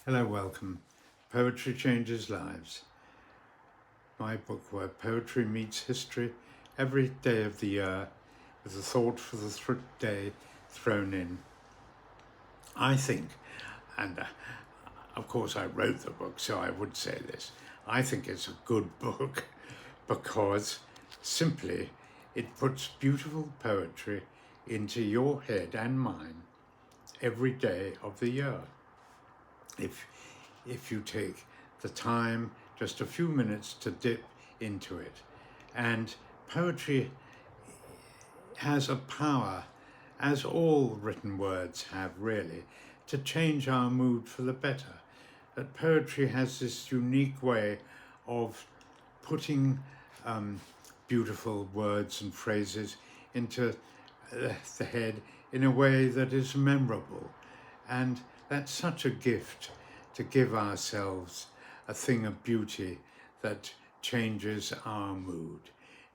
Hello, welcome. Poetry Changes Lives. My book where poetry meets history every day of the year with a thought for the day thrown in. I think, and of course I wrote the book, so I would say this, I think it's a good book because simply it puts beautiful poetry into your head and mine every day of the year. If you take the time, just a few minutes to dip into it. And poetry has a power, as all written words have really, to change our mood for the better. That poetry has this unique way of putting beautiful words and phrases into the head in a way that is memorable. And that's such a gift to give ourselves a thing of beauty that changes our mood.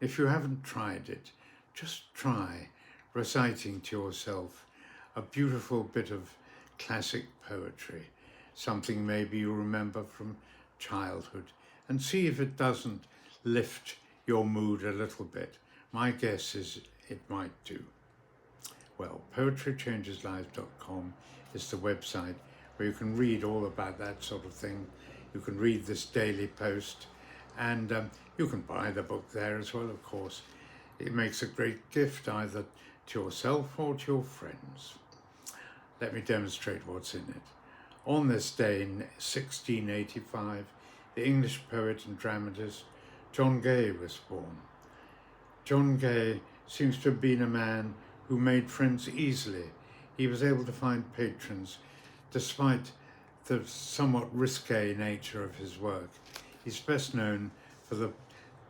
If you haven't tried it, just try reciting to yourself a beautiful bit of classic poetry, something maybe you remember from childhood, and see if it doesn't lift your mood a little bit. My guess is it might do. Well, poetrychangeslives.com is the website where you can read all about that sort of thing. You can read this daily post, and you can buy the book there as well, of course. It makes a great gift either to yourself or to your friends. Let me demonstrate what's in it. On this day in 1685, the English poet and dramatist John Gay was born. John Gay seems to have been a man who made friends easily. He was able to find patrons despite the somewhat risque nature of his work. He's best known for the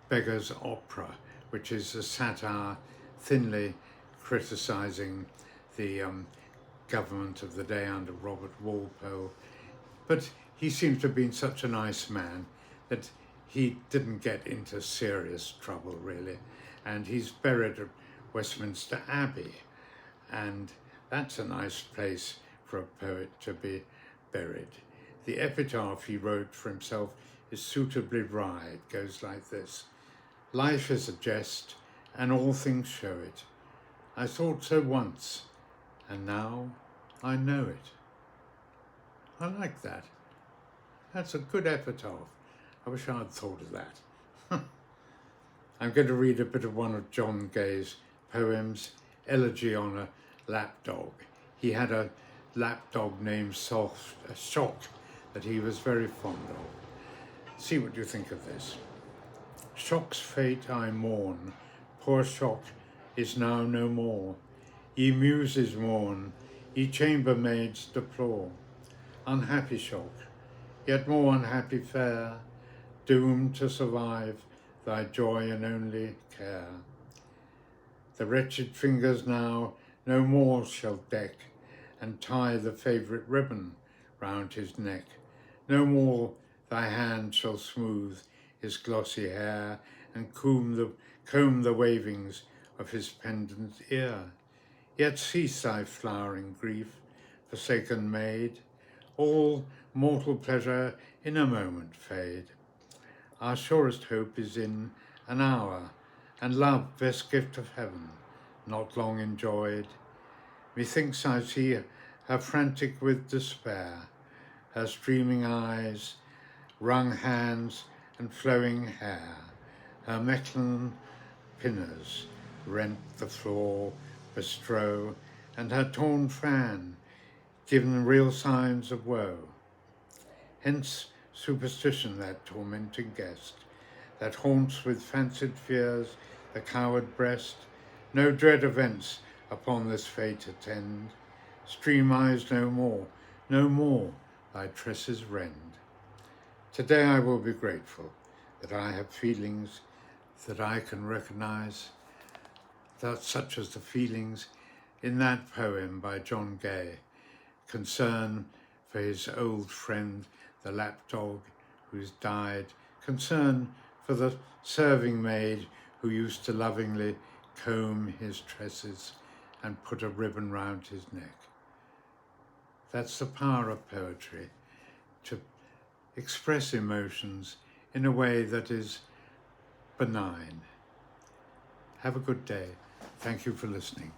Beggar's opera, which is a satire thinly criticising the government of the day under Robert Walpole. But he seems to have been such a nice man that he didn't get into serious trouble, really. And he's buried at Westminster Abbey, and that's a nice place for a poet to be buried. The epitaph he wrote for himself is suitably wry. It goes like this: "Life is a jest, and all things show it. I thought so once, and now I know it." I like that. That's a good epitaph. I wish I'd thought of that. I'm going to read a bit of one of John Gay's poems, Elegy on a Lapdog. He had a lapdog named Shock that he was very fond of. See what you think of this. "Shock's fate I mourn, poor Shock is now no more. Ye muses mourn, ye chambermaids deplore. Unhappy Shock, yet more unhappy fair, doomed to survive thy joy and only care. The wretched fingers now no more shall deck and tie the favourite ribbon round his neck. No more thy hand shall smooth his glossy hair and comb the wavings of his pendant ear. Yet cease thy flowering grief, forsaken maid. All mortal pleasure in a moment fade. Our surest hope is in an hour, and love, best gift of heaven, not long enjoyed. Methinks I see her frantic with despair, her streaming eyes, wrung hands, and flowing hair. Her Mechlin pinners rent the floor, bestrow, and her torn fan given real signs of woe. Hence superstition, that tormenting guest, that haunts with fancied fears the coward breast. No dread events upon this fate attend. Stream eyes no more thy tresses rend. Today I will be grateful that I have feelings that I can recognize, that such as the feelings in that poem by John Gay. Concern for his old friend, the lapdog who's died. Concern for the serving maid who used to lovingly comb his tresses and put a ribbon round his neck. That's the power of poetry. to express emotions in a way that is benign. Have a good day. Thank you for listening.